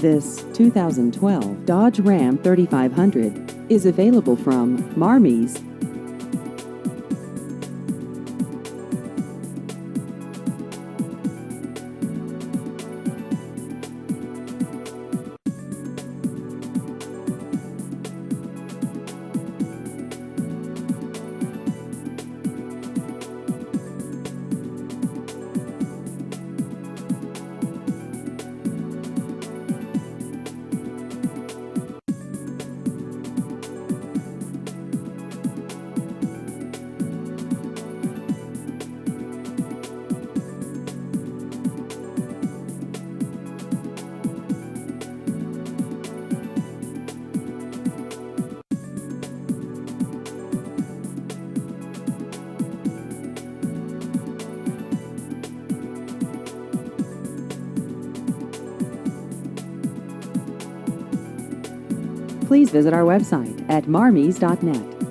This 2012 Dodge Ram 3500 is available from Marmies. Please visit our website at marmies.net.